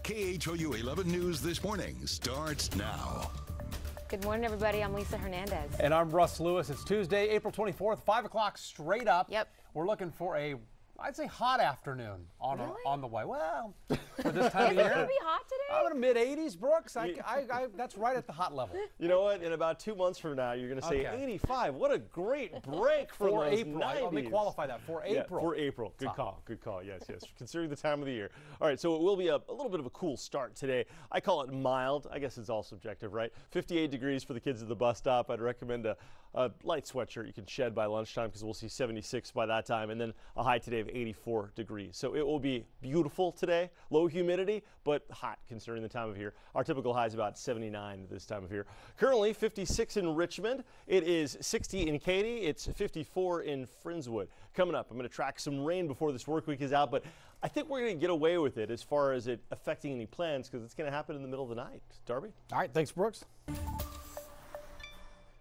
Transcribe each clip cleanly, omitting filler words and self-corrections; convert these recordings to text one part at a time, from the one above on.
KHOU 11 News This Morning starts now. Good morning, everybody. I'm Lisa Hernandez. And I'm Russ Lewis. It's Tuesday, April 24th, 5 o'clock straight up. Yep. We're looking for a, I'd say, hot afternoon on Really? on the way. Well, for this time of year. Is it going to be hot today? I'm in the mid-80s, Brooks. That's right at the hot level. You know what? In about 2 months from now, you're going to say 85. What a great break from For those April. 90s. Let me qualify that. For April. For April. Good call. Good call. Yes, yes. Considering the time of the year. All right, so it will be a little bit of a cool start today. I call it mild. I guess it's all subjective, right? 58 degrees for the kids at the bus stop. I'd recommend a light sweatshirt you can shed by lunchtime because we'll see 76 by that time, and then a high today of 84 degrees. So it will be beautiful today. Low humidity, but hot considering the time of year. Our typical high is about 79 this time of year. Currently 56 in Richmond. It is 60 in Katy. It's 54 in Friendswood. Coming up, I'm going to track some rain before this work week is out, but I think we're going to get away with it as far as it affecting any plans because it's going to happen in the middle of the night. Darby? All right, thanks, Brooks.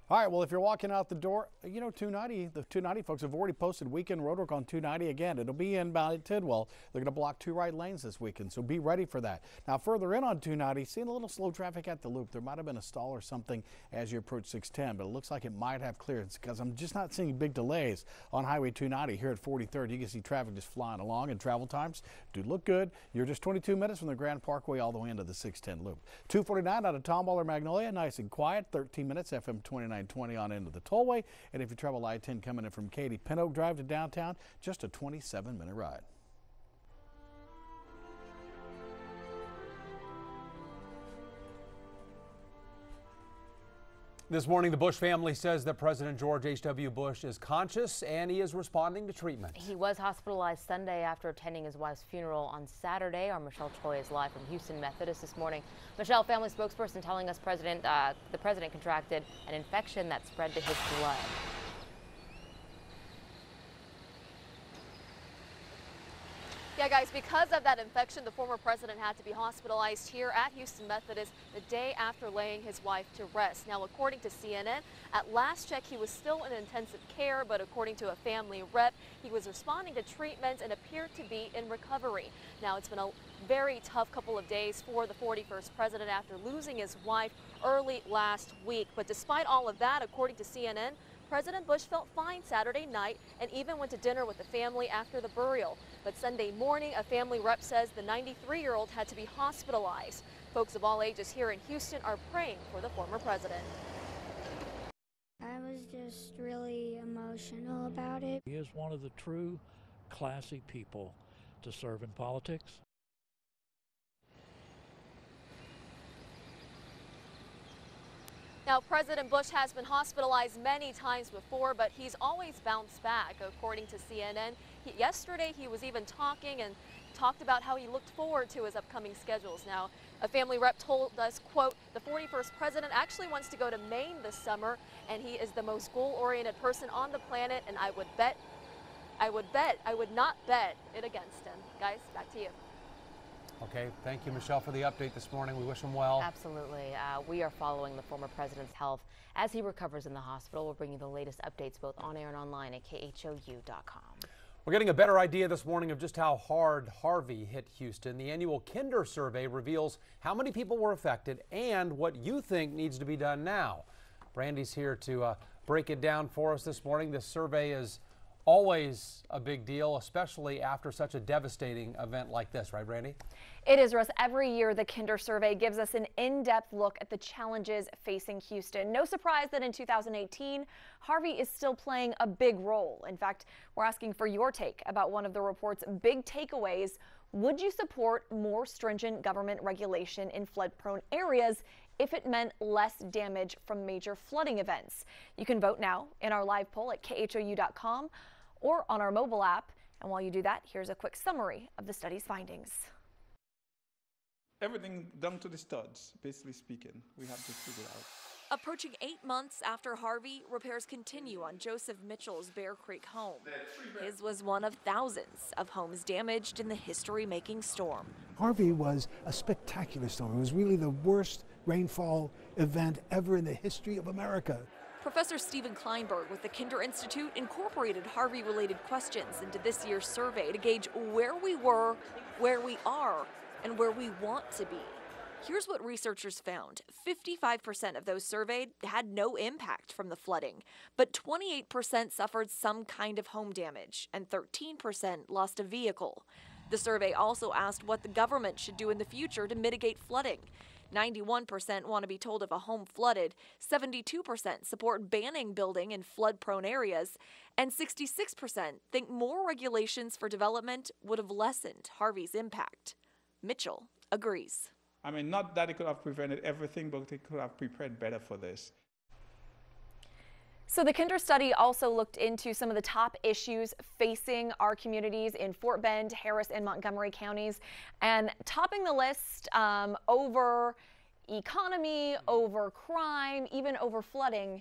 All right, well, if you're walking out the door, you know, 290, the 290 folks have already posted weekend roadwork on 290 again. It'll be inbound at Tidwell. They're going to block 2 right lanes this weekend, so be ready for that. Now, further in on 290, seeing a little slow traffic at the loop. There might have been a stall or something as you approach 610, but it looks like it might have clearance because I'm just not seeing big delays on Highway 290 here at 43rd. You can see traffic just flying along, and travel times do look good. You're just 22 minutes from the Grand Parkway all the way into the 610 loop. 249 out of Tomball or Magnolia, nice and quiet. 13 minutes, FM 2920 on into the tollway. And if you travel I-10 coming in from Katy, Pin Oak Drive to downtown, just a 27-minute ride. This morning, the Bush family says that President George H.W. Bush is conscious and he is responding to treatment. He was hospitalized Sunday after attending his wife's funeral on Saturday. Our Michelle Choi is live from Houston Methodist this morning. Michelle, family spokesperson, telling us the president contracted an infection that spread to his blood. Yeah, guys, because of that infection, the former president had to be hospitalized here at Houston Methodist the day after laying his wife to rest. Now, according to CNN, at last check, he was still in intensive care, but according to a family rep, he was responding to treatment and appeared to be in recovery. Now, it's been a very tough couple of days for the 41st president after losing his wife early last week. But despite all of that, according to CNN, President Bush felt fine Saturday night and even went to dinner with the family after the burial. But Sunday morning, a family rep says the 93-year-old had to be hospitalized. Folks of all ages here in Houston are praying for the former president. I was just really emotional about it. He is one of the true classy people to serve in politics. Now, President Bush has been hospitalized many times before, but he's always bounced back, according to CNN. Yesterday, he was even talked about how he looked forward to his upcoming schedules. Now, a family rep told us, quote, the 41st president actually wants to go to Maine this summer, and he is the most goal-oriented person on the planet, and I would not bet it against him. Guys, back to you. Okay, thank you, Michelle, for the update this morning. We wish him well. Absolutely. We are following the former president's health as he recovers in the hospital. We'll bring you the latest updates both on air and online at KHOU.com. We're getting a better idea this morning of just how hard Harvey hit Houston. The annual Kinder survey reveals how many people were affected and what you think needs to be done now. Brandy's here to break it down for us this morning. This survey is always a big deal, especially after such a devastating event like this, right, Brandy? It is, Russ. Every year, the Kinder survey gives us an in-depth look at the challenges facing Houston. No surprise that in 2018, Harvey is still playing a big role. In fact, we're asking for your take about one of the report's big takeaways. Would you support more stringent government regulation in flood-prone areas if it meant less damage from major flooding events? You can vote now in our live poll at KHOU.com or on our mobile app. And while you do that, here's a quick summary of the study's findings. Everything down to the studs, basically speaking, we have to figure out. Approaching 8 months after Harvey, repairs continue on Joseph Mitchell's Bear Creek home. His was one of thousands of homes damaged in the history-making storm. Harvey was a spectacular storm. It was really the worst rainfall event ever in the history of America. Professor Stephen Kleinberg with the Kinder Institute incorporated Harvey-related questions into this year's survey to gauge where we were, where we are, and where we want to be. Here's what researchers found. 55% of those surveyed had no impact from the flooding, but 28% suffered some kind of home damage, and 13% lost a vehicle. The survey also asked what the government should do in the future to mitigate flooding. 91% want to be told if a home flooded, 72% support banning building in flood-prone areas, and 66% think more regulations for development would have lessened Harvey's impact. Mitchell agrees. I mean, not that it could have prevented everything, but it could have prepared better for this. So the Kinder study also looked into some of the top issues facing our communities in Fort Bend, Harris, and Montgomery counties. And topping the list over economy, over crime, even over flooding,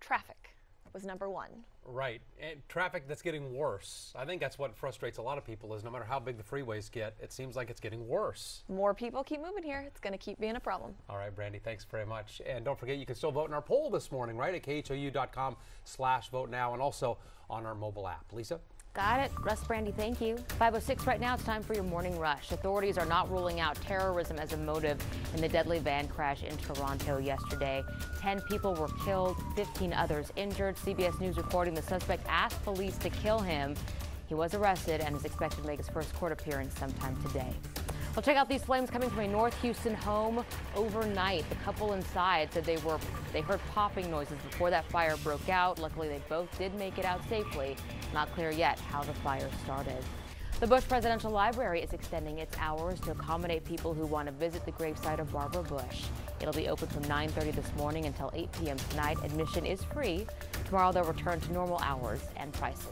traffic was number one. Right, and traffic that's getting worse. I think that's what frustrates a lot of people is no matter how big the freeways get, it seems like it's getting worse. More people keep moving here. It's going to keep being a problem. All right, Brandy, thanks very much. And don't forget, you can still vote in our poll this morning, right, at khou.com/vote now, and also on our mobile app. Lisa? Got it. Russ, Brandy, thank you. 5:06 right now. It's time for your morning rush. Authorities are not ruling out terrorism as a motive in the deadly van crash in Toronto yesterday. 10 people were killed, 15 others injured. CBS News reporting the suspect asked police to kill him. He was arrested and is expected to make his first court appearance sometime today. Well, check out these flames coming from a North Houston home overnight. The couple inside said they heard popping noises before that fire broke out. Luckily, they both did make it out safely. Not clear yet how the fire started. The Bush Presidential Library is extending its hours to accommodate people who want to visit the gravesite of Barbara Bush. It'll be open from 9:30 this morning until 8 p.m. tonight. Admission is free. Tomorrow, they'll return to normal hours and prices.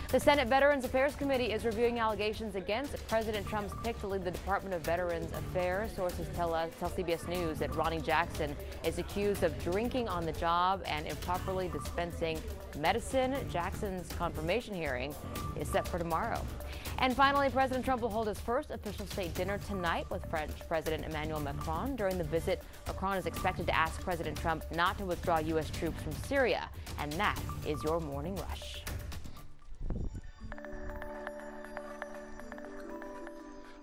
The Senate Veterans Affairs Committee is reviewing allegations against President Trump's pick to lead the Department of Veterans Affairs. Sources tell CBS News that Ronnie Jackson is accused of drinking on the job and improperly dispensing medicine. Jackson's confirmation hearing is set for tomorrow. And finally, President Trump will hold his first official state dinner tonight with French President Emmanuel Macron. During the visit, Macron is expected to ask President Trump not to withdraw U.S. troops from Syria. And that is your Morning Rush.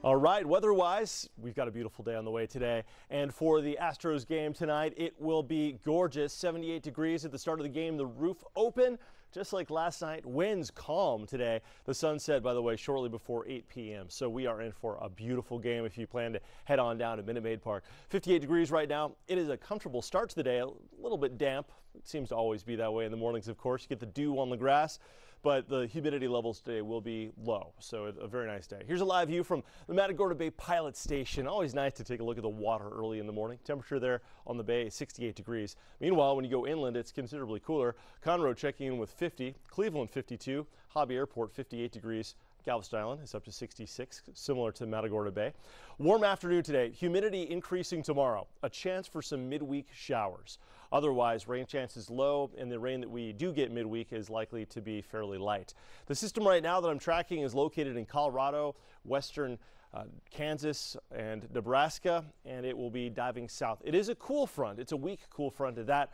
All right, weather-wise, we've got a beautiful day on the way today. And for the Astros game tonight, it will be gorgeous. 78 degrees at the start of the game. The roof open, just like last night. Winds calm today. The sun set, by the way, shortly before 8 p.m. So we are in for a beautiful game if you plan to head on down to Minute Maid Park. 58 degrees right now. It is a comfortable start to the day. A little bit damp. It seems to always be that way in the mornings, of course. You get the dew on the grass. But the humidity levels today will be low, so a very nice day. Here's a live view from the Matagorda Bay Pilot Station. Always nice to take a look at the water early in the morning. Temperature there on the bay is 68 degrees. Meanwhile, when you go inland, it's considerably cooler. Conroe checking in with 50, Cleveland 52, Hobby Airport 58 degrees. Galveston Island is up to 66, similar to Matagorda Bay. Warm afternoon today, humidity increasing tomorrow. A chance for some midweek showers. Otherwise, rain chances low, and the rain that we do get midweek is likely to be fairly light. The system right now that I'm tracking is located in Colorado, western Kansas, and Nebraska, and it will be diving south. It is a cool front. It's a weak cool front to that.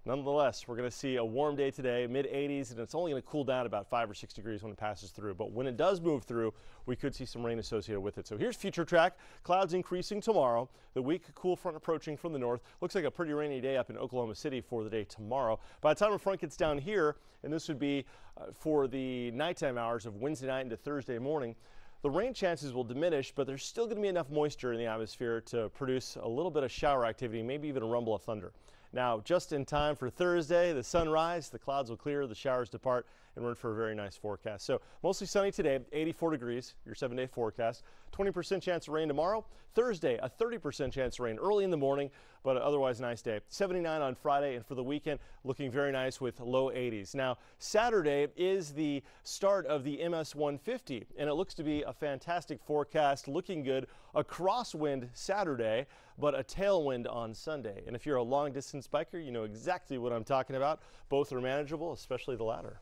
Nonetheless, we're going to see a warm day today, mid-80s, and it's only going to cool down about 5 or 6 degrees when it passes through. But when it does move through, we could see some rain associated with it. So here's future track. Clouds increasing tomorrow. The weak cool front approaching from the north. Looks like a pretty rainy day up in Oklahoma City for the day tomorrow. By the time the front gets down here, and this would be for the nighttime hours of Wednesday night into Thursday morning, the rain chances will diminish, but there's still going to be enough moisture in the atmosphere to produce a little bit of shower activity, maybe even a rumble of thunder. Now, just in time for Thursday, the sunrise, the clouds will clear, the showers depart, and we're in for a very nice forecast. So mostly sunny today, 84 degrees, your 7-day forecast. 20% chance of rain tomorrow. Thursday, a 30% chance of rain early in the morning, but otherwise nice day. 79 on Friday, and for the weekend, looking very nice with low 80s. Now, Saturday is the start of the MS 150, and it looks to be a fantastic forecast, looking good. A crosswind Saturday, but a tailwind on Sunday. And if you're a long distance biker, you know exactly what I'm talking about. Both are manageable, especially the latter.